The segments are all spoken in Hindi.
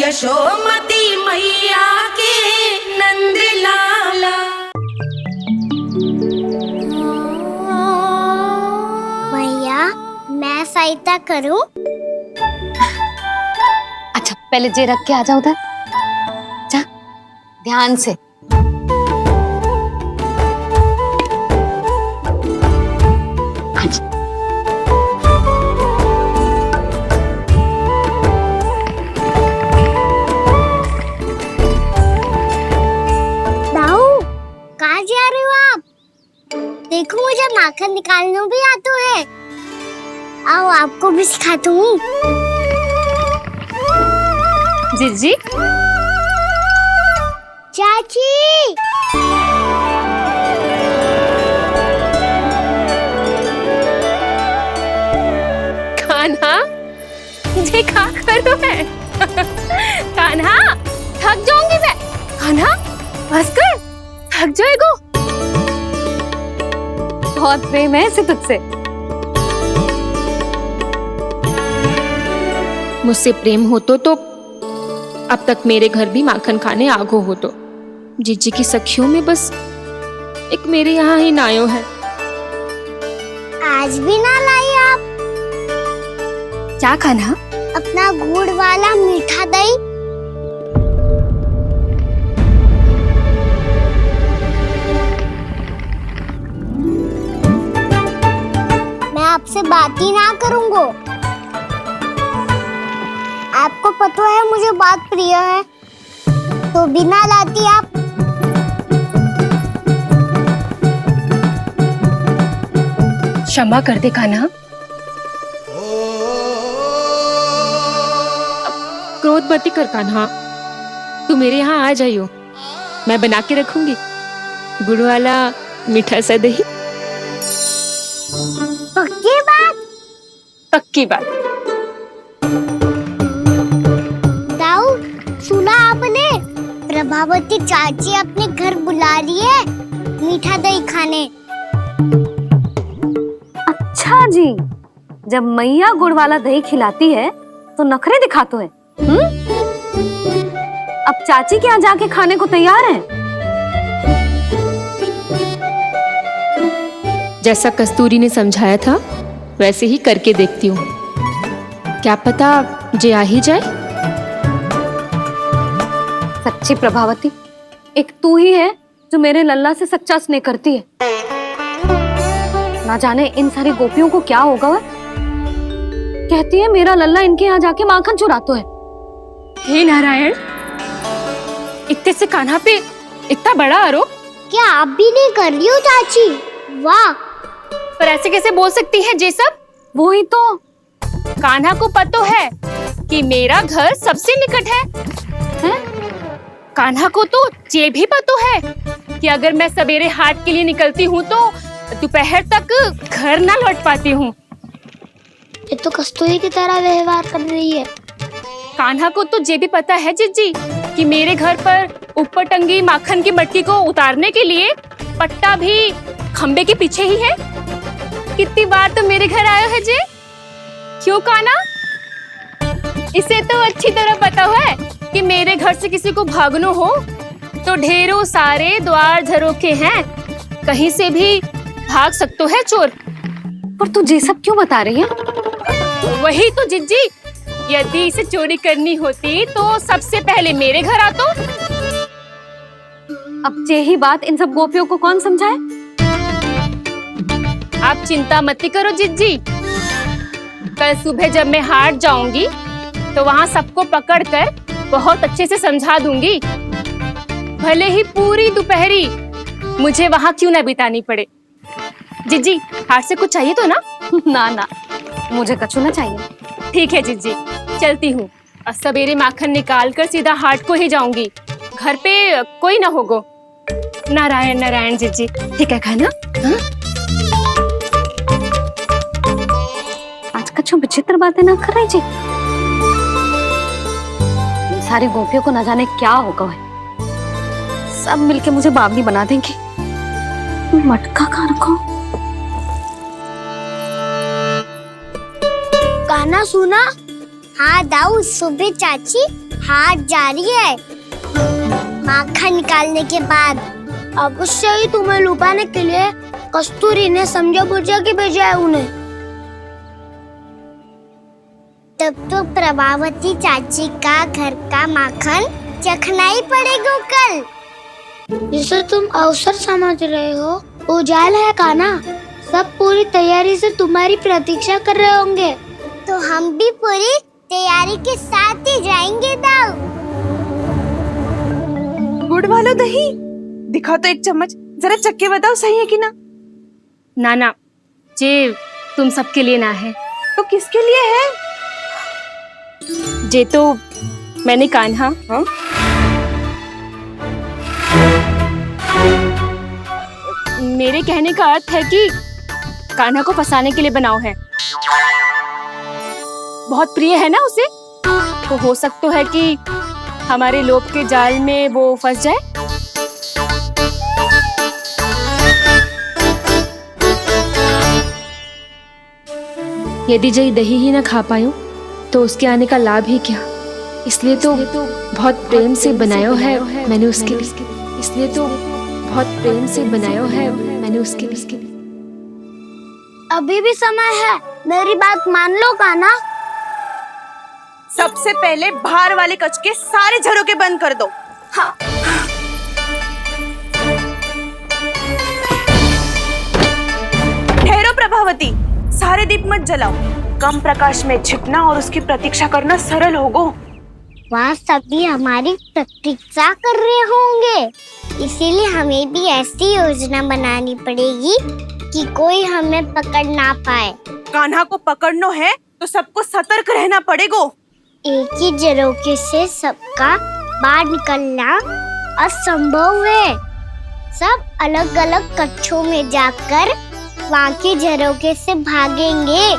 यशोमती मैया के नंद लाला। भैया मैं सहायता करूं? अच्छा पहले जे रख के आ जाओ उधर, जा ध्यान से। दाऊ कहाँ जा रहे हो आप? देखो मुझे माखन निकालना भी आता है। आओ आपको भी सिखाता हूँ। जीजी चाची कान्हा ये क्या करो है? कान्हा थक जाऊंगी मैं। कान्हा बस कर, थक जाएगो। बहुत प्रेम है इसे तुझसे। मुझसे प्रेम होतो तो अब तक मेरे घर भी माखन खाने आगो हो। तो जीजी की सखियों में बस एक मेरे यहाँ ही नायो है। आज भी ना लाई आप? क्या कान्हा? अपना गुड़ वाला मीठा दही। मैं आपसे बात ही ना करूंगा। आपको पता है मुझे बात प्रिय है, तो बिना लाती आप। क्षमा कर दे कान्हा। क्रोध मत कर कान्हा, तू मेरे यहाँ आ जाइयो। मैं बना के रखूंगी गुड़ वाला मीठा सा दही। पक्की बात? पक्की बात। दाऊ सुना आपने? प्रभावती चाची अपने घर बुला रही है मीठा दही खाने। अच्छा जी, जब मैया गुड़ वाला दही खिलाती है तो नखरे दिखाते हैं। अब चाची के यहाँ जाके खाने को तैयार है। जैसा कस्तूरी ने समझाया था वैसे ही करके देखती हूँ। क्या पता जे आ ही जाए। सच्ची प्रभावती, एक तू ही है जो मेरे लल्ला से सच्चा स्नेह करती है। ना जाने इन सारी गोपियों को क्या होगा। वह कहती है मेरा लल्ला इनके यहाँ जाके माखन चुराता है। हे नारायण, इतने से कान्हा पे इतना बड़ा आरोप। क्या आप भी नहीं कर रही हो चाची? वाह! पर ऐसे कैसे बोल सकती है जे सब? वो ही तो। कान्हा को पता है कि मेरा घर सबसे निकट है? कान्हा को तो ये भी पता है कि अगर मैं सवेरे हाट के लिए निकलती हूँ तो दोपहर तक घर ना लौट पाती हूँ। ये तो कस्तूरी की तरह व्यवहार कर रही है। कान्हा को तो ये भी पता है जीजी कि मेरे घर पर ऊपर टंगी माखन की मटकी को उतारने के लिए पट्टा भी खंबे के पीछे ही है। कितनी बार तो मेरे घर आयो है जे। क्यों कान्हा? इसे तो अच्छी तरह पता है कि मेरे घर से किसी को भागना हो तो ढेरों सारे द्वार झरोखे हैं, कहीं से भी भाग सकते है चोर। पर तू ये सब क्यों बता रही है? वही तो जिज्जी, यदि इसे चोरी करनी होती तो सबसे पहले मेरे घर आता। अब यही बात इन सब गोपियों को कौन समझाए? आप चिंता मत करो जिज्जी, कल सुबह जब मैं हाट जाऊंगी तो वहाँ सबको पकड़कर बहुत अच्छे से समझा दूंगी। भले ही पूरी दोपहरी मुझे वहाँ क्यों ना बितानी पड़े। जिज्जी हाट से कुछ चाहिए तो ना? ना ना, मुझे कछु ना चाहिए। ठीक है जिज्जी, चलती हूँ। और सवेरे माखन निकाल कर सीधा हाट को ही जाऊंगी। घर पे कोई ना होगो। नारायण नारायण जिज्जी, ठीक है खाना? आज कछु विचित्र बातें ना कर रही जी। सारी गोपियों को न जाने क्या होगा है। सब मिलके मुझे बावली बना देंगे। मटका कहाँ रखो? गाना सुना? हाँ दाऊ, सुबह चाची हाथ जा रही है माखन निकालने के बाद। अवश्य ही तुम्हें लुभाने के लिए कस्तूरी ने समझा बुझा के भेजा है उन्हें। तब तो प्रभावती चाची का घर का माखन चखना ही पड़ेगा कल। जिसे तुम अवसर समझ रहे हो वो जाल है कान्हा। सब पूरी तैयारी से तुम्हारी प्रतीक्षा कर रहे होंगे। तो हम भी पूरी तैयारी के साथ ही जाएंगे दाऊ। गुड़ वाला दही दिखाओ तो एक चम्मच, जरा चक्के बताओ सही है कि ना। ना जे तुम सबके लिए ना है। तो किसके लिए है? जे तो मैंने कान्हा हाँ? मेरे कहने का अर्थ है कि कान्हा को फंसाने के लिए बनाओ है। बहुत प्रिय है ना उसे, तो हो सकता है कि हमारे लोभ के जाल में वो फंस जाए। यदि जय दही ही न खा पायो तो उसके आने का लाभ ही क्या। इसलिए तो बहुत प्रेम से बनायो है मैंने उसके लिए। इसलिए तो बहुत प्रेम से बनायो है मैंने उसके लिए। अभी भी समय है, मेरी बात मान लो कान्हा। सबसे पहले बाहर वाले कच के सारे झरोके बंद कर दो। हाँ। ठहरो प्रभावती, सारे दीप मत जलाओ। कम प्रकाश में छिपना और उसकी प्रतीक्षा करना सरल होगो। वहाँ सभी हमारी प्रतीक्षा कर रहे होंगे, इसीलिए हमें भी ऐसी योजना बनानी पड़ेगी कि कोई हमें पकड़ ना पाए। कान्हा को पकड़ना है तो सबको सतर्क रहना पड़ेगा। एक ही झरोखे से सबका बाहर निकलना असंभव है। सब अलग अलग कक्षों में जाकर वहाँ के झरोखे से भागेंगे।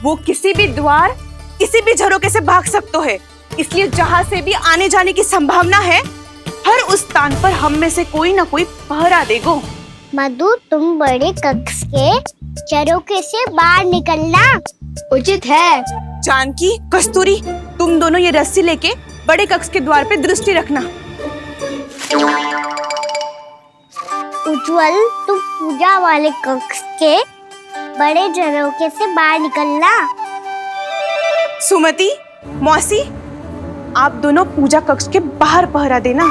वो किसी भी द्वार, किसी भी झरोखे से भाग सकते है, इसलिए जहाँ से भी आने जाने की संभावना है, हर उस स्थान पर हम में से कोई ना कोई पहरा देगो। मधु, तुम बड़े कक्ष के झरोखे से बाहर निकलना उचित है। जानकी, कस्तूरी, तुम दोनों ये रस्सी लेके बड़े कक्ष के द्वार पे दृष्टि रखना। उज्जवल, तुम पूजा वाले कक्ष के बड़े झरोखे से बाहर निकलना। सुमति, मौसी, आप दोनों पूजा कक्ष के बाहर पहरा देना।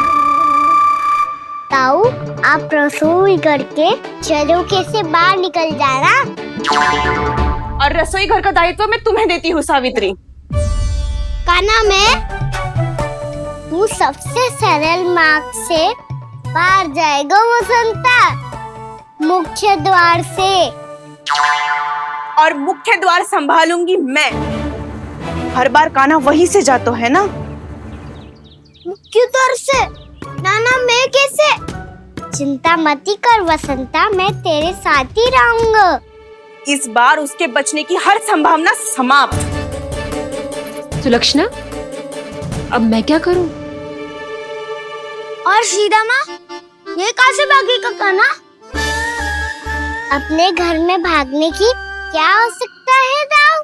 ताऊ, आप रसोई करके झरोखे से बाहर निकल जाना। और रसोई घर का दायित्व मैं तुम्हें देती हूँ सावित्री। कान्हा, मैं तू सबसे सरल मार्ग से बाहर जाएगा वसंता, मुख्य द्वार से। और मुख्य द्वार संभालूंगी मैं। हर बार कान्हा वहीं से जाता है ना। मुख्य द्वार से? नाना, मैं कैसे? चिंता मत कर वसंता, मैं तेरे साथ ही रहूंगा। इस बार उसके बचने की हर संभावना समाप्त। सुलक्षणा, अब मैं क्या करूं? और सीधा माँ, ये कहाँ से भागेगा कान्हा? अपने घर में भागने की क्या हो सकता है दाऊ?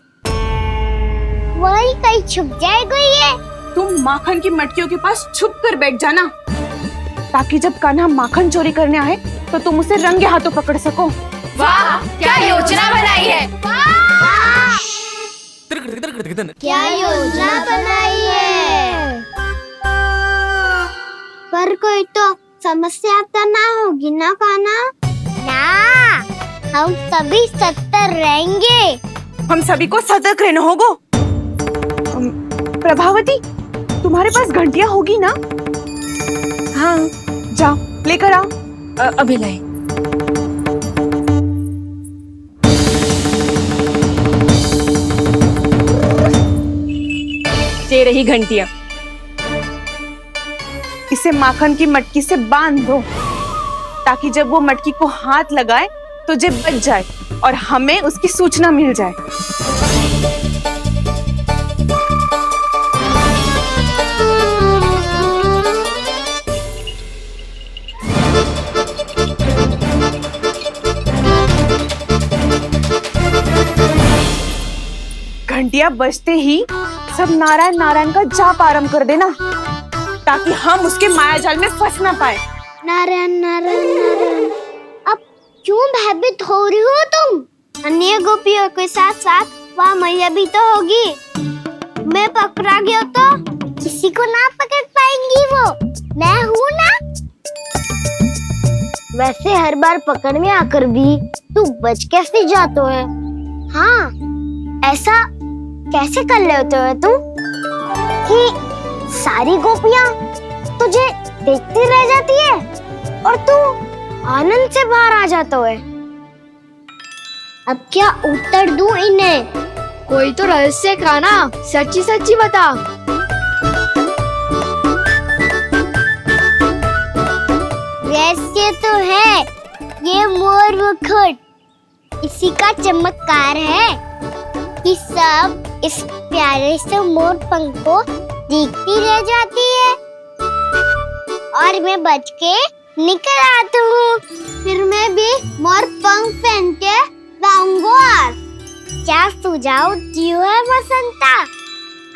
वही कहीं छुप जाएगा ये। तुम माखन की मटकियों के पास छुप कर बैठ जाना, ताकि जब कान्हा माखन चोरी करने आए तो तुम उसे रंगे हाथों पकड़ सको। वाह, क्या योजना बनाई है। क्या योजना बनाई है? पर कोई तो समस्या तो ना होगी ना कान्हा? ना, हम सभी सतर्क रहेंगे। हम सभी को सतर्क रहना होगा। प्रभावती, तुम्हारे पास घंटियां होगी ना? हाँ, जाओ लेकर आओ। अभी लाई। ये रही घंटियां। इसे माखन की मटकी से बांध दो, ताकि जब वो मटकी को हाथ लगाए तो जे बच जाए और हमें उसकी सूचना मिल जाए। घंटियां बजते ही सब नारायण नारायण का जाप आरंभ कर देना, ताकि हम उसके मायाजाल में फंस ना पाए। नारायण नारायण नारायण। अब क्यों भयभीत हो रही हो तुम? अन्य गोपियों के साथ साथ वहाँ मैया भी तो होगी। मैं पकड़ा गया तो किसी को ना पकड़ पाएंगी वो, मैं हूँ ना। वैसे हर बार पकड़ में आकर भी तू बच कैसे जाता है? हाँ, ऐसा कैसे कर लेते हो तुम कि सारी गोपियाँ तुझे देखती रह जाती है और तू आनंद से बाहर आ जाता है? अब क्या उत्तर दूं इन्हें? कोई तो रहस्य काना, सच्ची सच्ची बता। रहस्य तो है, ये मोर मुकुट इसी का चमत्कार है कि सब इस प्यारे से मोर पंख को देखती रह जाती है और मैं बच के निकल आता हूँ। फिर मैं भी मोर पंख पहन के गाऊंगा। क्या सुझाव दियो है बसंता?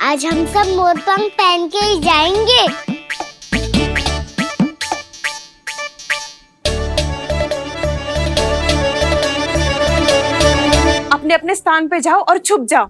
आज हम सब मोर पंख पहन के ही जाएंगे। अपने अपने स्थान पे जाओ और छुप जाओ।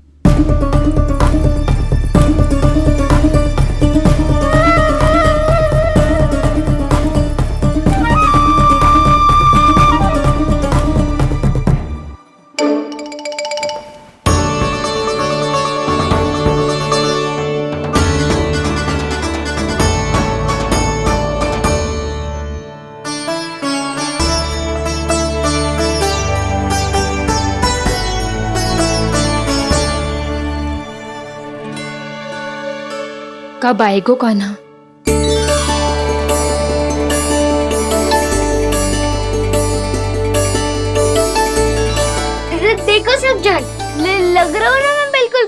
कब आएगो कान्हा? देखो सब जन, लग रहा हूँ ना मैं बिल्कुल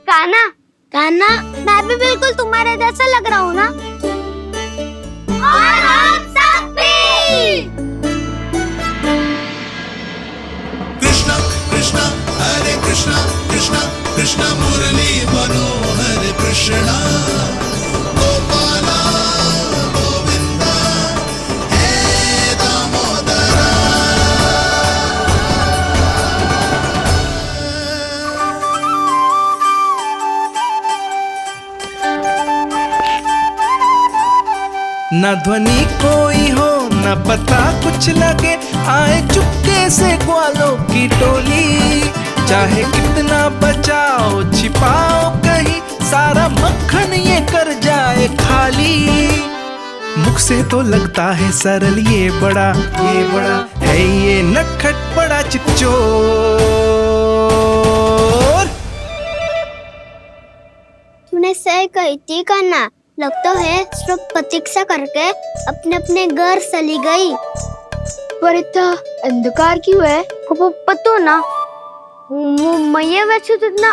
कान्हा। कान्हा, मैं भी बिल्कुल तुम्हारे जैसा लग रहा हूँ ना? और हम सब भी। कृष्णा कृष्णा हरे कृष्णा कृष्णा कृष्णा मुरली मनोहर कृष्णा गोपाला गोविंदा हे दामोदरा। न ध्वनि कोई हो न पता कुछ लगे, आए चुपके से ग्वालों की टोली। चाहे कितना बचाओ छिपाओ कहीं, सारा मक्खन ये कर जाए खाली। मुख से तो लगता है सरल, ये बड़ा है ये नटखट बड़ा चिच्चोर। तूने सही कही थी कान्हा, लगता है सब प्रतीक्षा करके अपने अपने घर चली गई। पर इतना अंधकार क्यों है? पतो ना, मैया वैसे तो इतना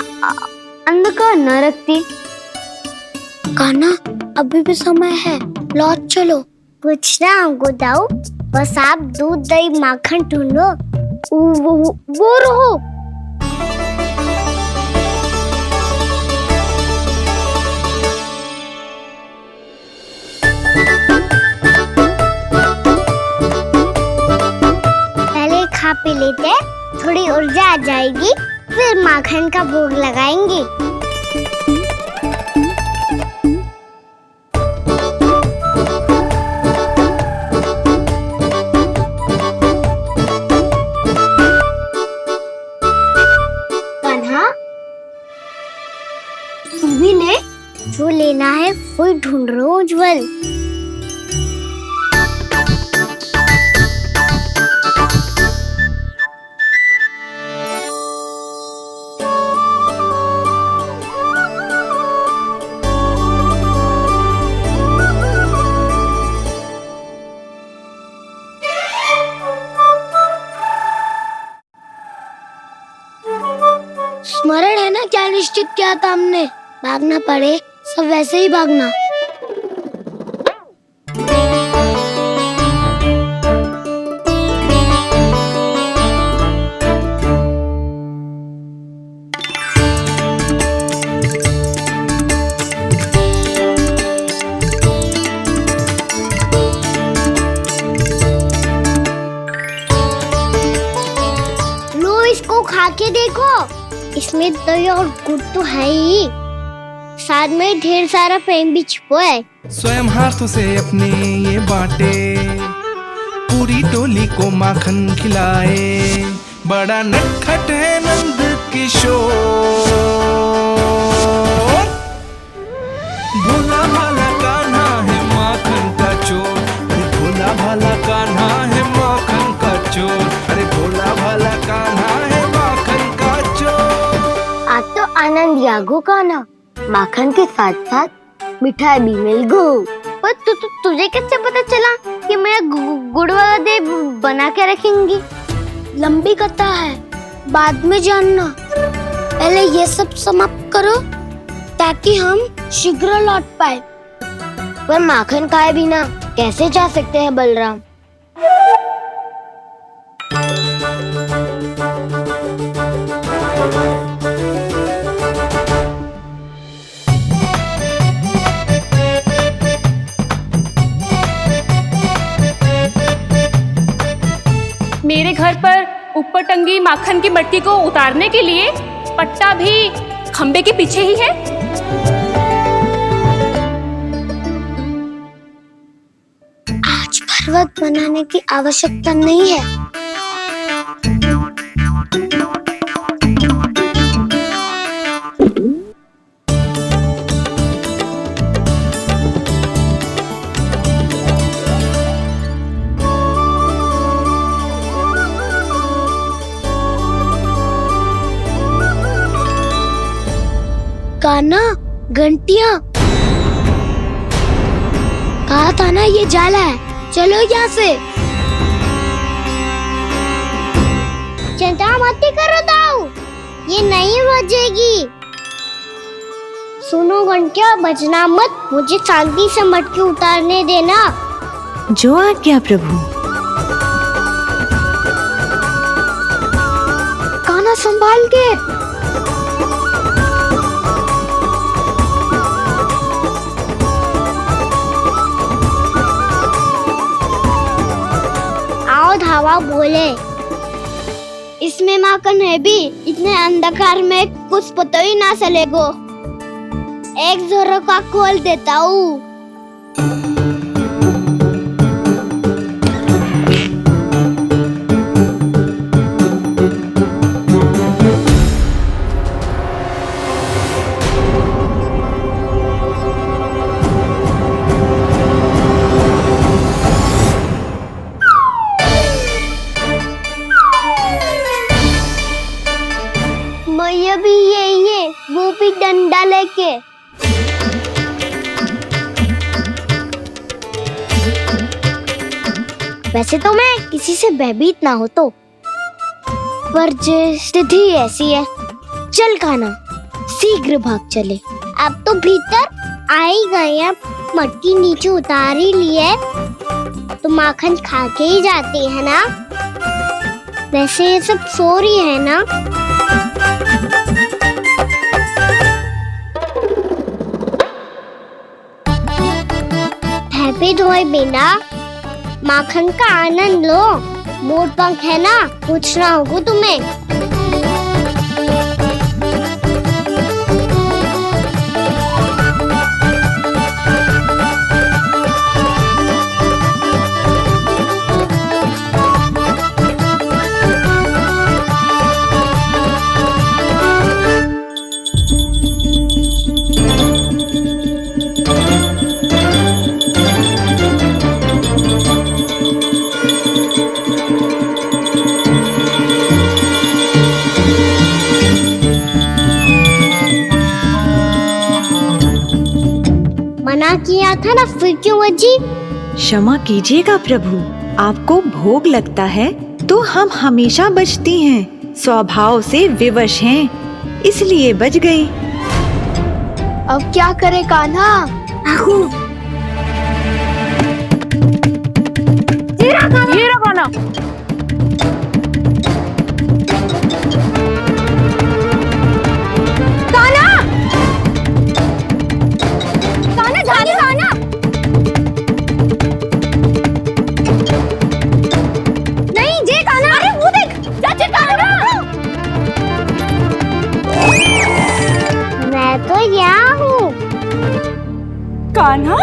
अंधकार न रखती। कान्हा, अभी भी समय है, लौट चलो। कुछ ना हमको दाऊ, बस आप दूध दही माखन ढूंढो। वो रहो। पहले खा पी लेते, थोड़ी ऊर्जा आ जाएगी, फिर माखन का भोग लगाएंगे। कान्हा, तू भी ले, जो लेना है वो ढूंढ रहा हूँ उज्जवल। स्मरण है ना क्या निश्चित किया था हमने? भागना पड़े सब वैसे ही भागना। के देखो, इसमें दही और गुड़ तो है ही, साथ में ढेर सारा प्रेम भी छुपा है। स्वयं हाथों से अपने ये बांटे, पूरी टोली को माखन खिलाए, बड़ा नटखट है नंद किशोर। भोला भाला कान्हा है माखन का चोर, भोला भाला कान्हा है माखन का चोर, अरे भोला भाला कान्हा है माखन का चोर। आज तो आनंद यागो का ना, माखन के साथ साथ मिठाई भी मिल गई। पर तुझे कैसे पता चला कि मैं गुड़ वाला दे बना के रखेंगी? लंबी कथा है, बाद में जानना। पहले ये सब समाप्त करो ताकि हम शीघ्र लौट पाए। पर माखन खाए बिना कैसे जा सकते हैं बलराम? मेरे घर पर ऊपर टंगी माखन की मटकी को उतारने के लिए पट्टा भी खंबे के पीछे ही है। आज पर्वत बनाने की आवश्यकता नहीं है। कान्हा, घंटियां, कहा था ना ये जाला है, चलो यहाँ से। चिंता मत करो दाऊ, ये नहीं बजेगी। सुनो घंटिया, बजना मत, मुझे शांति से मटकी उतारने देना। जो आज्ञा प्रभु। कान्हा संभाल के। धावा बोले, इसमें माखन है भी, इतने अंधकार में कुछ पता ही ना चलेगो। एक जोरों का खोल देता हूँ। भी ये वो भी डंडा लेके। वैसे तो मैं किसी से भयभीत ना हो तो, पर स्थिति ऐसी है। चल कान्हा, शीघ्र भाग चले। अब तो भीतर आ ही गए हैं, मटकी नीचे उतार ही लिए तो माखन खा के ही जाते हैं ना। वैसे ये सब सो रही है ना। हैप्पी धोए बिना माखन का आनंद लो। मोट पंख है ना, पूछना होगा तुम्हें। मना किया था ना, फिर क्यों अजी? क्षमा कीजिएगा प्रभु, आपको भोग लगता है तो हम हमेशा बचती हैं, स्वभाव से विवश हैं, इसलिए बच गई। अब क्या करे कान्हा? ये रहा कान्हा। कान्हा,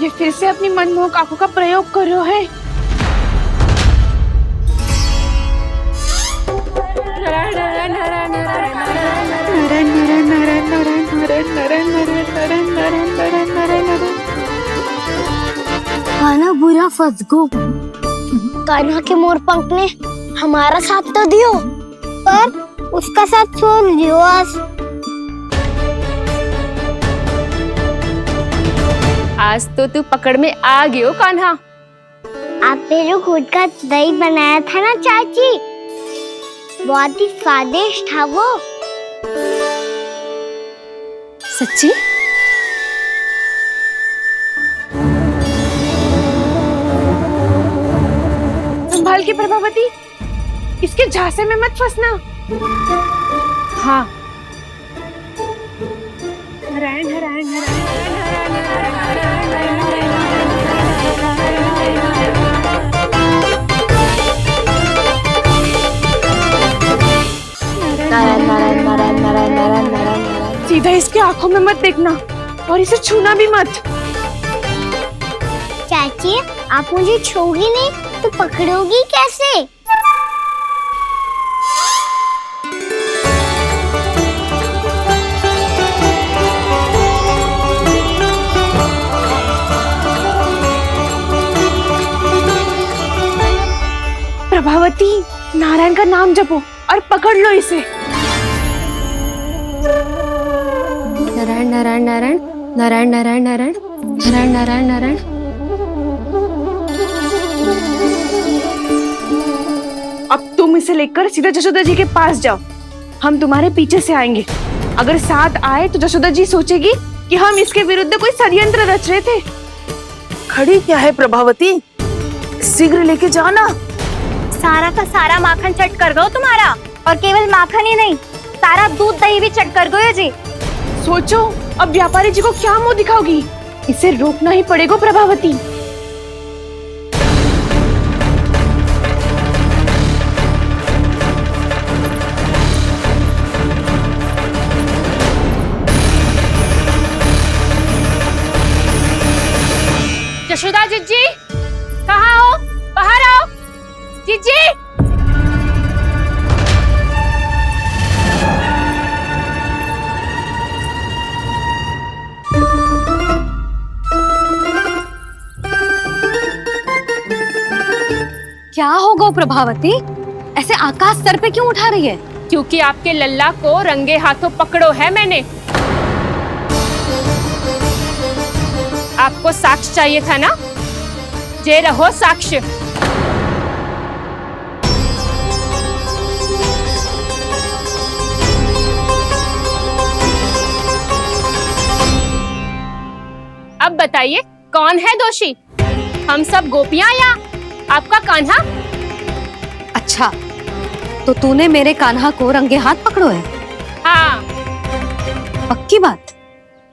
ये फिर से अपनी मनमोहक आंखों का प्रयोग कर रहे है। कान्हा बुरा फंस गो। कान्हा के मोर पंख ने हमारा साथ तो दियो, पर उसका साथ छोड़ दियो आज। आज तो तू पकड़ में आ गई हो कान्हा। आपने जो खुद का दही बनाया था ना चाची, बहुत ही स्वादिष्ट था वो। सच्ची? संभाल के प्रभावती, इसके झांसे में मत फंसना। हाँ, सीधा इसके आंखों में मत देखना और इसे छूना भी मत। चाची, आप मुझे छूगी नहीं तो पकड़ोगी कैसे? प्रभावती, नारायण का नाम जपो और पकड़ लो इसे। नारायण नारायण नारायण नारायण नारायण नारायण नारायण नारायण नारायण। अब तुम इसे लेकर सीधा जशोदा जी के पास जाओ, हम तुम्हारे पीछे से आएंगे। अगर साथ आए तो जशोदा जी सोचेगी कि हम इसके विरुद्ध कोई षड्यंत्र रच रहे थे। खड़ी क्या है प्रभावती, शीघ्र लेके जाओ ना। सारा का सारा माखन चट कर गो तुम्हारा, और केवल माखन ही नहीं, सारा दूध दही भी चट कर गो जी। सोचो अब व्यापारी जी को क्या मुंह दिखाओगी, इसे रोकना ही पड़ेगा प्रभावती। यशोदा जीजी, कहाँ हो? बाहर आओ जीजी। क्या होगा प्रभावती, ऐसे आकाश सर पे क्यों उठा रही है? क्योंकि आपके लल्ला को रंगे हाथों पकड़ो है मैंने। आपको साक्ष्य चाहिए था ना, जे रहो साक्ष्य। अब बताइए कौन है दोषी, हम सब गोपियां या आपका कान्हा? अच्छा, तो तूने मेरे कान्हा को रंगे हाथ पकड़ो है? हाँ। पक्की बात?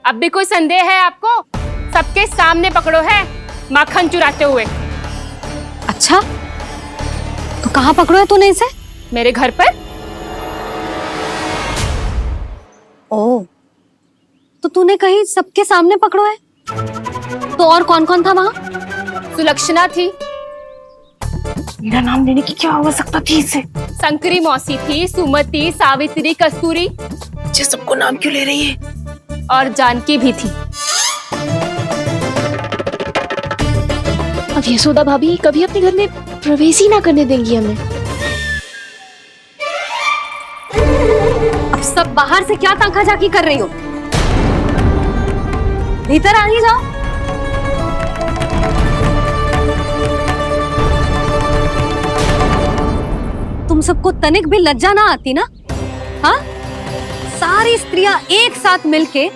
अब भी कोई संदेह है आपको? सबके सामने पकड़ो है माखन चुराते हुए। अच्छा, तो कहाँ पकड़ो है तूने इसे? मेरे घर पर। ओ, तो तूने कहीं सबके सामने पकड़ो है? तो और कौन कौन था वहाँ? सुलक्षणा थी। मेरा नाम लेने की क्या आवश्यकता थी इसे? संकरी मौसी थी, सुमति, सावित्री, कस्तूरी। ये सबको नाम क्यों ले रही है? और जानकी भी थी। अब यशोदा भाभी कभी अपने घर में प्रवेश ही ना करने देंगी हमें। अब सब बाहर से क्या ताका झाकी कर रही हो? भीतर आ ही जाओ। तुम सबको तनिक भी लज्जा ना आती ना हाँ, सारी स्त्रियां एक साथ मिलके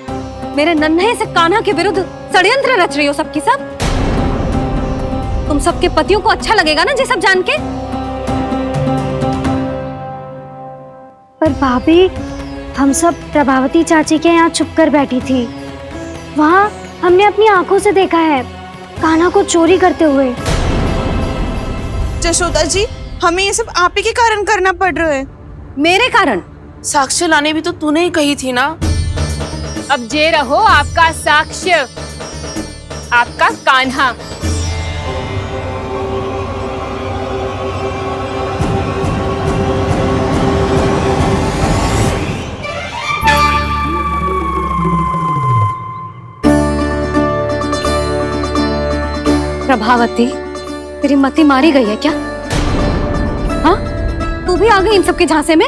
मेरे नन्हे से कान्हा के विरुद्ध षड्यंत्र रच रही हो सबकी सब। तुम सबके पतियों को अच्छा लगेगा ना ये सब जान के? पर भाभी, हम सब प्रभावती चाची के यहाँ छुप कर बैठी थी। वहाँ हमने अपनी आंखों से देखा है कान्हा को चोरी करते हुए। जशोदा जी, हमें ये सब आप ही के कारण करना पड़ रहा है। मेरे कारण? साक्ष्य लाने भी तो तूने ही कही थी ना। अब जे रहो आपका साक्ष्य, आपका कान्हा। प्रभावती, तेरी मति मारी गई है क्या? हाँ, तू भी आ गई इन सबके झांसे में?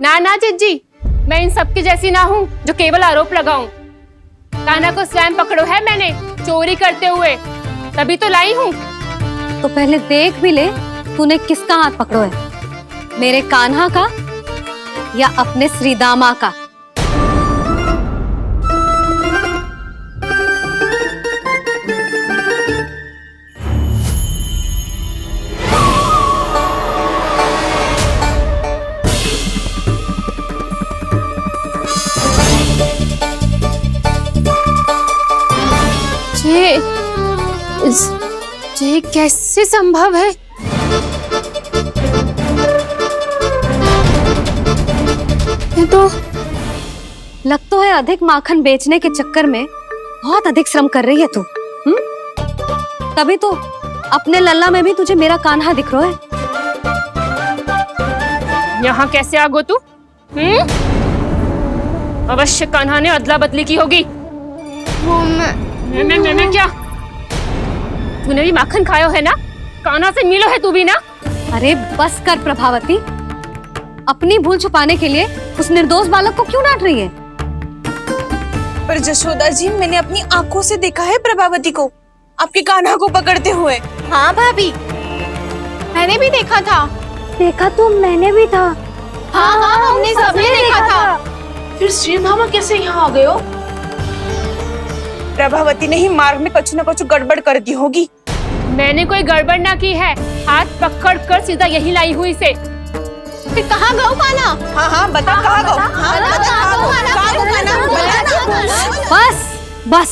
ना ना जिज्जी, मैं इन सबकी जैसी ना हूँ जो केवल आरोप लगाऊं। कान्हा को स्वयं पकड़ो है मैंने चोरी करते हुए, तभी तो लाई हूँ। तो पहले देख भी ले तूने किसका हाथ पकड़ो है, मेरे कान्हा का या अपने श्रीदामा का? ये कैसे संभव है? ये तो लग तो है अधिक माखन बेचने के चक्कर में बहुत अधिक श्रम कर रही है तू। तभी तो अपने लल्ला में भी तुझे मेरा कान्हा दिख रहा है। यहाँ कैसे आ गो तू? अवश्य कान्हा ने अदला बदली की होगी। मैं क्या? तूने भी माखन खायो है ना? कान्हा से मिलो है तू भी ना? अरे बस कर प्रभावती, अपनी भूल छुपाने के लिए उस निर्दोष बालक को क्यों डांट रही है? पर जशोदा जी, मैंने अपनी आंखों से देखा है प्रभावती को आपके कान्हा को पकड़ते हुए। हाँ भाभी, मैंने भी देखा था। देखा तो मैंने भी था। हाँ, हमने सबने देखा था। फिर श्रीधामा कैसे यहाँ आ गए हो? प्रभावती ने ही मार्ग में कुछ न कुछ गड़बड़ कर दी होगी। मैंने कोई गड़बड़ ना की है, हाथ पकड़ कर सीधा यही लाई हुई से। फिर कहाँ गऊ कान्हा? हाँ, बता कहाँ गो? हाँ, बता कहाँ गो? कहाँ गो कान्हा? बता ना। बस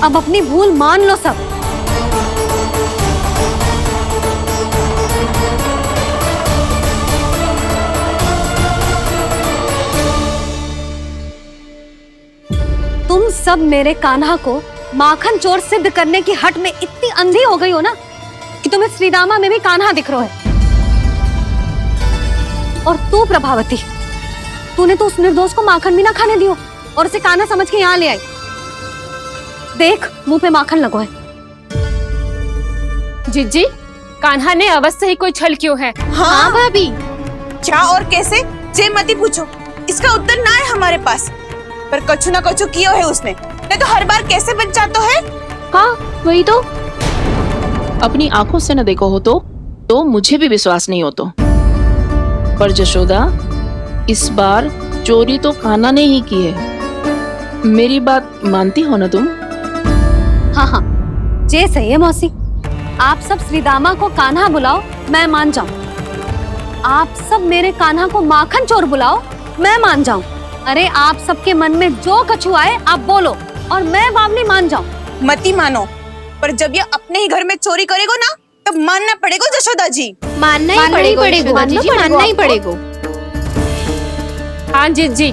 अब अपनी भूल मान लो सब। तुम सब मेरे कान्हा को माखन चोर सिद्ध करने की हट में इतनी अंधी हो गई हो ना कि तुम्हें श्रीदामा में भी कान्हा दिख रहा है। और तू प्रभावती, तूने तो उस निर्दोष को माखन भी ना खाने दियो और उसे कान्हा समझ के यहाँ ले आई। देख, मुंह पे माखन लगो है। जिज्जी, कान्हा ने अवश्य ही कोई छल क्यों है। हाँ भाभी, क्या और कैसे? जे मती पूछो, इसका उत्तर ना है हमारे पास। पर कछु ना कछु किया है उसने, नहीं तो हर बार कैसे बच जाता है। हाँ, वही तो। अपनी आंखों से न देखो हो तो मुझे भी विश्वास नहीं हो तो। पर जशोदा, इस बार चोरी तो कान्हा ने ही की है। मेरी बात मानती हो ना तुम? हाँ, जे सही है मौसी। आप सब श्रीदामा को कान्हा बुलाओ, मैं मान जाऊं। आप सब मेरे कान्हा को माखन चोर बुलाओ, मैं मान जाऊं। अरे आप सबके मन में जो कछु आए आप बोलो और मैं बावली मान जाऊं। मती मानो, पर जब ये अपने ही घर में चोरी करेगो ना, तब मानना पड़ेगा जशोदा जी। मानना ही पड़ेगा, मानना ही पड़ेगा। हाँ जिज्जी,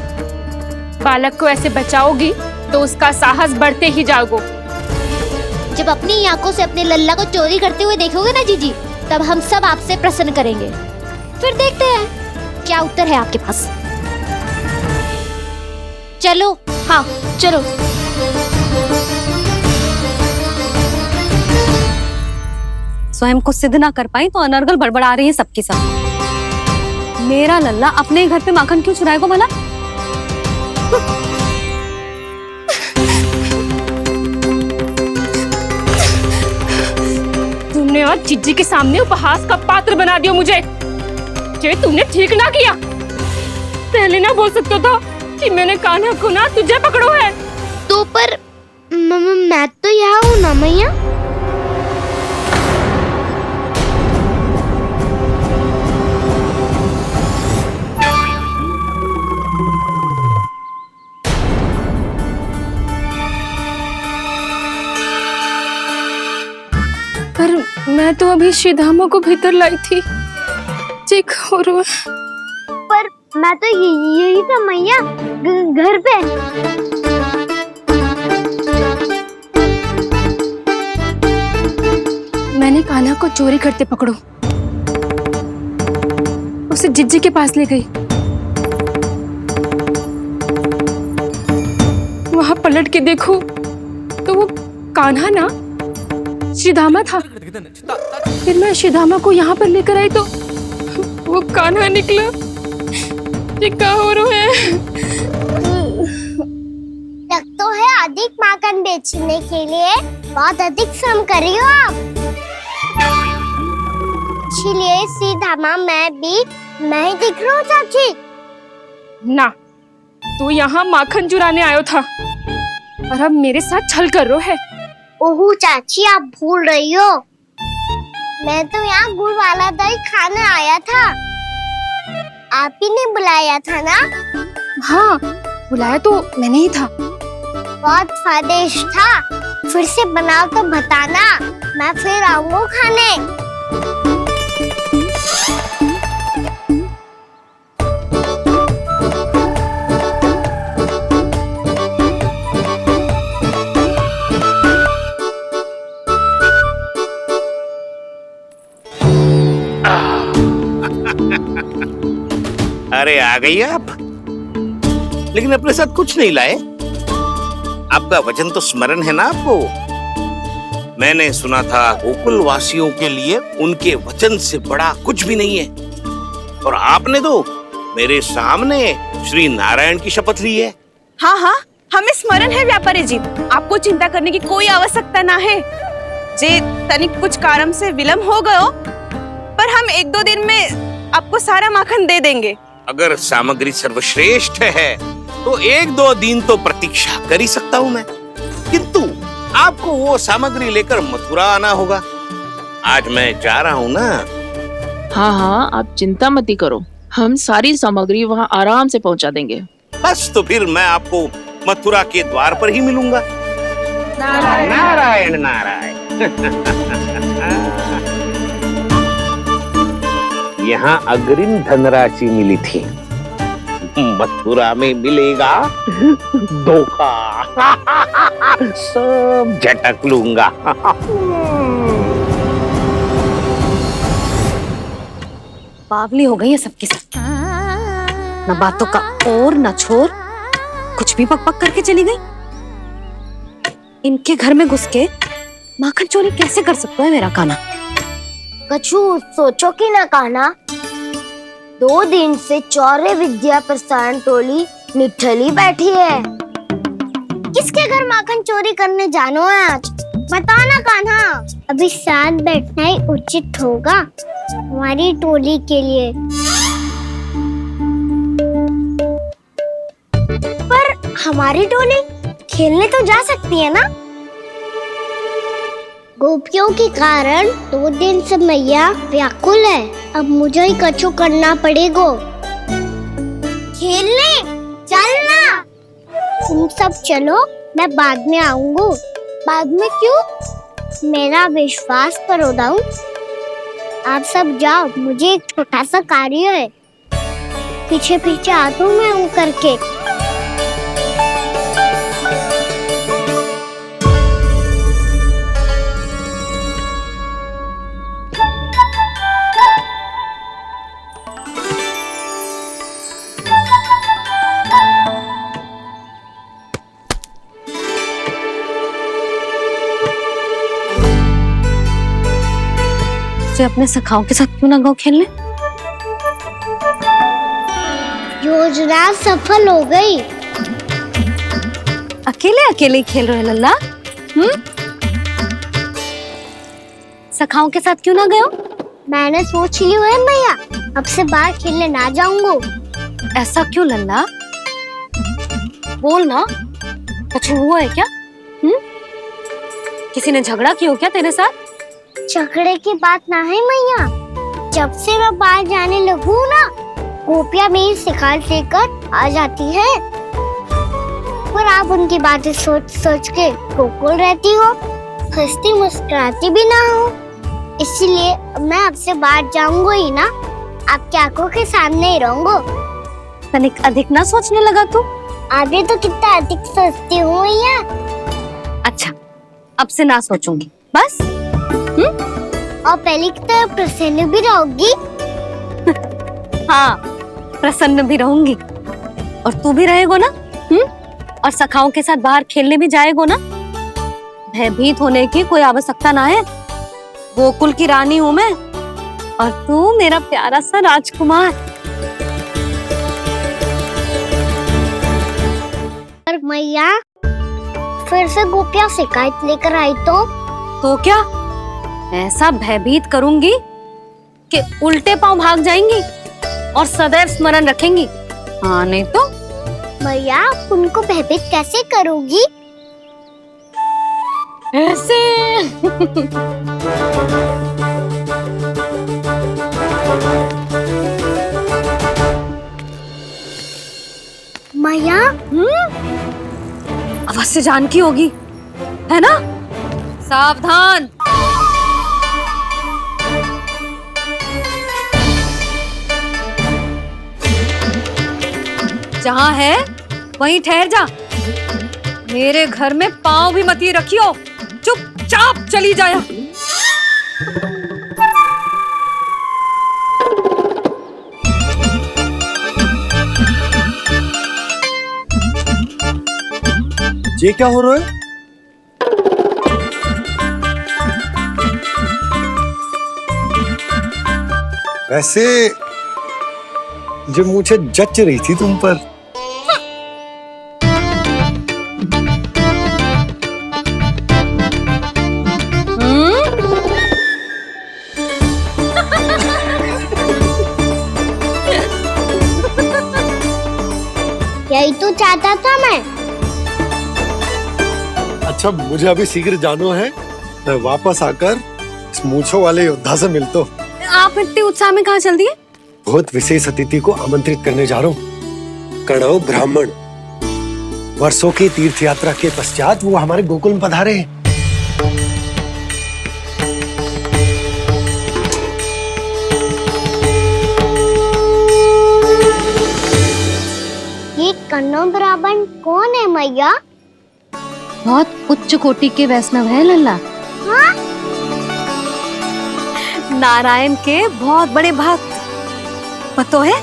बालक को ऐसे बचाओगी तो उसका साहस बढ़ते ही जाओगे। जब अपनी आंखों से अपने लल्ला को चोरी करते हुए देखोगे ना जीजी, तब हम सब आपसे प्रसन्न करेंगे। फिर देखते हैं क्या उत्तर है आपके पास। चलो, हाँ चलो। स्वयं को सिद्ध ना कर पाई तो अनर्गल बड़बड़ा रही है सबके साथ। मेरा लल्ला अपने ही घर पे माखन क्यों चुराएगा भला? तुमने तूने आज जिज्जी के सामने उपहास का पात्र बना दिया मुझे। ये तूने ठीक ना किया। पहले ना बोल सकता था कि मैंने कान्हा को ना तुझे पकड़ो है। तो पर मैं तो यहाँ हूँ ना मैया। पर मैं तो अभी श्रीधामा को भीतर लाई थी। चेक हो रहा है। पर मैं तो यही था मैया, घर पे। मैंने कान्हा को चोरी करते पकड़ो, उसे जिज्जी के पास ले गई। वहां पलट के देखो तो वो कान्हा ना श्रीधामा था। फिर मैं श्रीधामा को यहाँ पर लेकर आई तो वो कान्हा निकला। ये क्या हो रहा है? लग तो है अधिक माखन बेचने के लिए बहुत अधिक श्रम कर रही हो आप। इसलिए श्रीधामा मैं ही दिख रहा हूँ चाची। ना, तू यहाँ माखन चुराने आयो था और अब मेरे साथ छल कर रहा है। ओह चाची, आप भूल रही हो, मैं तो यहाँ गुड़ वाला दही खाने आया था। आप ही ने बुलाया था ना? हाँ, बुलाया तो मैंने ही था। बहुत स्वादिष्ट था। फिर से बनाओ तो बताना, मैं फिर आऊंगा खाने। अरे आ गई आप, लेकिन अपने साथ कुछ नहीं लाए। आपका वचन तो स्मरण है ना आपको? मैंने सुना था गोकुल वासियों के लिए उनके वचन से बड़ा कुछ भी नहीं है। और आपने तो मेरे सामने श्री नारायण की शपथ ली है। हाँ हाँ, हमें स्मरण है व्यापारी जी। आपको चिंता करने की कोई आवश्यकता ना है। जे तनिक कुछ कारण से विलंब हो गयो, पर हम 1-2 दिन में आपको सारा माखन दे देंगे। अगर सामग्री सर्वश्रेष्ठ है तो 1-2 दिन तो प्रतीक्षा कर ही सकता हूँ मैं, किंतु आपको वो सामग्री लेकर मथुरा आना होगा। आज मैं जा रहा हूँ ना। हाँ हाँ, आप चिंता मत करो, हम सारी सामग्री वहाँ आराम से पहुँचा देंगे। बस तो फिर मैं आपको मथुरा के द्वार पर ही मिलूंगा। नारायण नारायण। यहाँ अग्रिम धनराशि मिली थी, मथुरा में मिलेगा धोखा। सब झटक लूंगा। बावली हो गई है सबकी सब। न बातों का और न छोर, कुछ भी पक पक करके चली गई। इनके घर में घुस के माखन चोरी कैसे कर सकता है मेरा कान्हा? कछु सोचो कि ना कान्हा, 2 दिन से चौर्य विद्या प्रसारण टोली निठली बैठी है। किसके घर माखन चोरी करने जानो है आज? बताओ ना कान्हा। अभी साथ बैठना ही उचित होगा हमारी टोली के लिए। पर हमारी टोली खेलने तो जा सकती है ना? गोपियों के कारण 2 दिन से मैया व्याकुल है। अब मुझे ही कछु करना पड़ेगा। खेलने चलना। तुम सब चलो, मैं बाद में आऊंगा। बाद में क्यों? मेरा विश्वास करो दाऊ। आप सब जाओ, मुझे एक छोटा सा कार्य है। पीछे पीछे आता हूँ मैं हूँ करके। अपने सखाओं के साथ क्यों ना गाँव खेलने? योजना सफल हो गई। अकेले अकेले खेल रहे लल्ला? सखाओं के साथ क्यों ना गए हो? मैंने सोच लिया है मैया, अब से बाहर खेलने ना जाऊंगा। ऐसा क्यों लल्ला? बोल ना, कुछ हुआ है क्या? किसी ने झगड़ा किया हो क्या तेरे साथ? झगड़े की बात ना है मैया, जब से मैं बाहर जाने लगू ना, गोपियां मेरी शिकार लेकर आ जाती है, पर आप उनकी बातें सोच सोच के गोकुल रहती हो, हंसती मुस्कुराती भी ना हो। इसलिए मैं आपसे बाहर जाऊंगा ही ना, आपकी आंखों के सामने ही रहूंगा। तनिक अधिक ना सोचने लगा तू? आगे तो कितना अधिक सोचती हूँ मैया। अच्छा, अब से ना सोचूंगी बस। और पहले की तरह प्रसन्न भी रहोगी। हाँ, प्रसन्न भी रहूंगी। और तू भी रहेगो ना? और सखाओं के साथ बाहर खेलने भी जाएगो ना? भयभीत होने की कोई आवश्यकता ना है। गोकुल की रानी हूँ मैं, और तू मेरा प्यारा सा राजकुमार। पर मैया, फिर से गोपियां शिकायत लेकर आई तो क्या ऐसा भयभीत करूंगी कि उल्टे पांव भाग जाएंगी और सदैव स्मरण रखेंगी? हाँ, नहीं तो मैया, आप उनको भयभीत कैसे करोगी? ऐसे। मैया, अवश्य जानकी होगी, है ना? सावधान। जहाँ है वहीं ठहर जा। मेरे घर में पाँव भी मत ही रखियो, चुपचाप चली जाया। ये क्या हो रहा है? वैसे जो मुझे जच रही थी तुम पर। यही तो चाहता था मैं। अच्छा, मुझे अभी शीघ्र जाना है, मैं वापस आकर इस मूंछों वाले योद्धा से मिलता हूँ। आप इतने उत्साह में कहाँ चल दिए? बहुत विशेष अतिथि को आमंत्रित करने जा रहा हूँ। कणव ब्राह्मण वर्षों की तीर्थ यात्रा के पश्चात वो हमारे गोकुल में पधारे हैं। ये कन्नौ ब्राह्मण कौन है मैया? बहुत उच्च कोटि के वैष्णव है लल्ला। हाँ? नारायण के बहुत बड़े भक्त। पता है,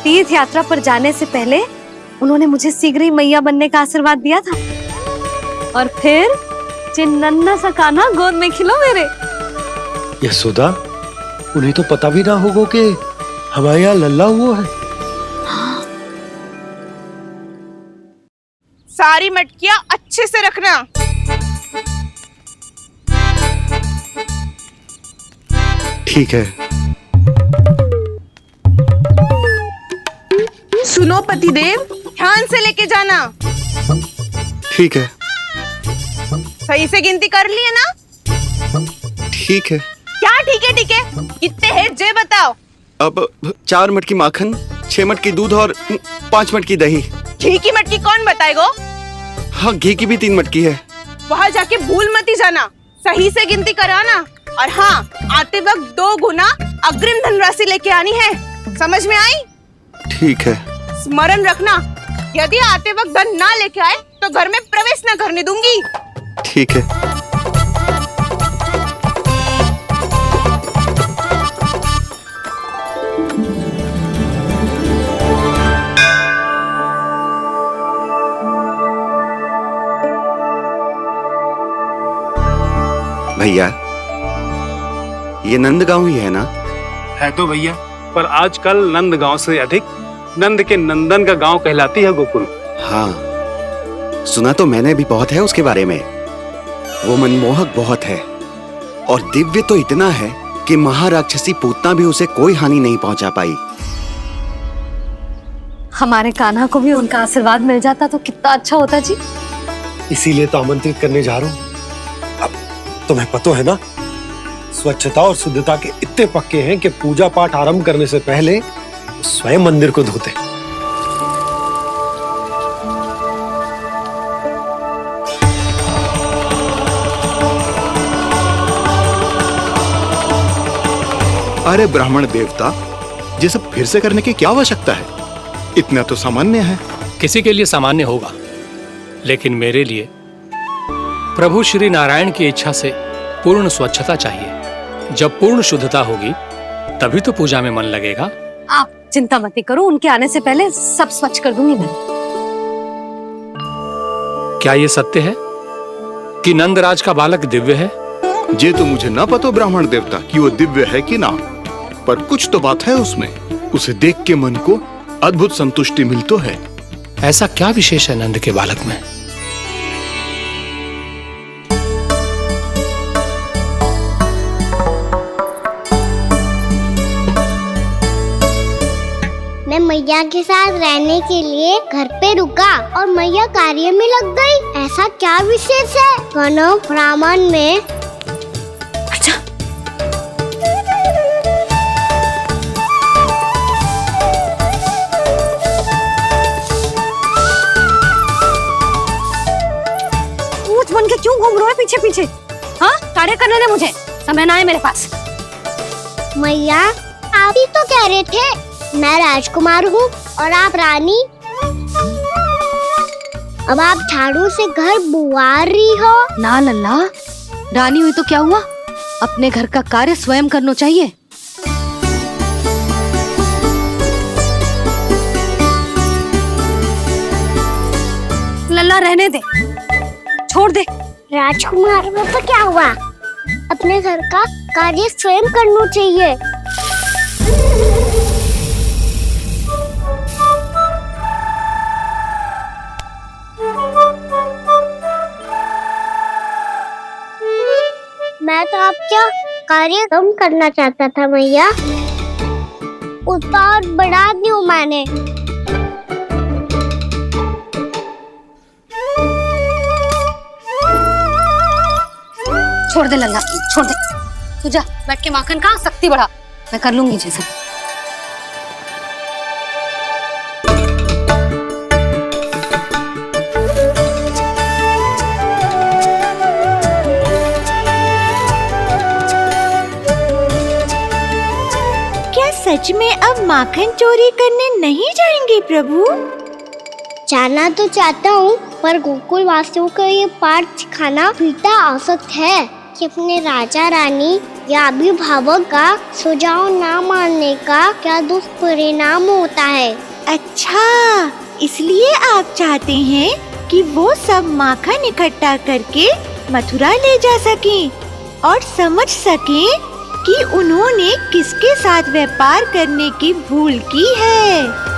तीर्थ यात्रा पर जाने से पहले उन्होंने मुझे शीघ्र ही मैया बनने का आशीर्वाद दिया था, और फिर चिन्नन्ना सा कान्हा गोद में खिलो मेरे। यशोदा, उन्हें तो पता भी ना होगा कि हमारे यहाँ लल्ला हुआ है। सारी मटकियां अच्छे से रखना। ठीक है। सुनो पतिदेव, ध्यान से लेके जाना। ठीक है। सही से गिनती कर लिए ना? ठीक है। क्या ठीक है? ठीक है, कितने हैं जे बताओ। अब 4 मटकी माखन, 6 मटकी दूध और 5 मटकी दही। घी की मटकी कौन बताएगो? हाँ, घी की भी 3 मटकी है। वहाँ जाके भूल मत ही जाना, सही से गिनती कराना। और हाँ, आते वक्त 2 गुना अग्रिम धनराशि लेके आनी है, समझ में आई? ठीक है। स्मरण रखना, यदि आते वक्त धन ना लेके आए तो घर में प्रवेश ना करने दूंगी। ठीक है। भैया, ये नंदगांव ही है ना? है तो भैया, पर आजकल नंदगांव से अधिक नंद के नंदन का गांव कहलाती है गोकुल। हाँ, सुना तो मैंने भी बहुत है उसके बारे में। वो मनमोहक बहुत है और दिव्य तो इतना है कि महाराक्षसी पूतना भी उसे कोई हानि नहीं पहुंचा पाई। हमारे कान्हा को भी उनका आशीर्वाद मिल जाता तो कितना अच्छा होता जी। इसीलिए तो आमंत्रित करने जा रहा हूँ। अब तुम्हें पता है ना, स्वच्छता और शुद्धता के इतने पक्के हैं कि पूजा पाठ आरंभ करने से पहले स्वयं मंदिर को धोते। अरे ब्राह्मण देवता, ये सब फिर से करने की क्या आवश्यकता है? इतना तो सामान्य है। किसी के लिए सामान्य होगा, लेकिन मेरे लिए प्रभु श्री नारायण की इच्छा से पूर्ण स्वच्छता चाहिए। जब पूर्ण शुद्धता होगी तभी तो पूजा में मन लगेगा। आप चिंता मत करो, उनके आने से पहले सब स्वच्छ कर दूंगी मैं। क्या ये सत्य है कि नंदराज का बालक दिव्य है? ये तो मुझे ना पता ब्राह्मण देवता कि वो दिव्य है कि ना, पर कुछ तो बात है उसमें। उसे देख के मन को अद्भुत संतुष्टि मिल तो है। ऐसा क्या विशेष है नंद के बालक में? मैं मैया के साथ रहने के लिए घर पे रुका और मैया कार्य में लग गई। ऐसा क्या विशेष है कनव ब्राह्मण में? बन के क्यों घूम रहे हो पीछे पीछे? हाँ, कार्य करने दे मुझे, समय ना है मेरे पास। मैया, आप ही तो कह रहे थे मैं राजकुमार हूँ और आप रानी। अब आप झाड़ू से घर बुआ रही हो। ना लल्ला, रानी हुई तो क्या हुआ, अपने घर का कार्य स्वयं करना चाहिए। लल्ला रहने दे, छोड़ दे। राजकुमार में तो क्या हुआ, अपने घर का कार्य स्वयं करना चाहिए। मैं तो आपका कार्य कम करना चाहता था मैया, उतना और बढ़ा दूं मैंने। छोड़ दे लल्ला, छोड़ दे। तू जा बैठ के माखन खा, शक्ति बढ़ा, मैं कर लूंगी जैसे। क्या सच में अब माखन चोरी करने नहीं जाएंगे प्रभु? जाना तो चाहता हूँ, पर गोकुल वासियों को ये पाठ सिखाना पिता आवश्यक है कि अपने राजा रानी या अभिभावक का सुझाव ना मानने का क्या दुष्परिणाम होता है। अच्छा, इसलिए आप चाहते हैं कि वो सब माखन इकट्ठा करके मथुरा ले जा सकें और समझ सकें कि उन्होंने किसके साथ व्यापार करने की भूल की है।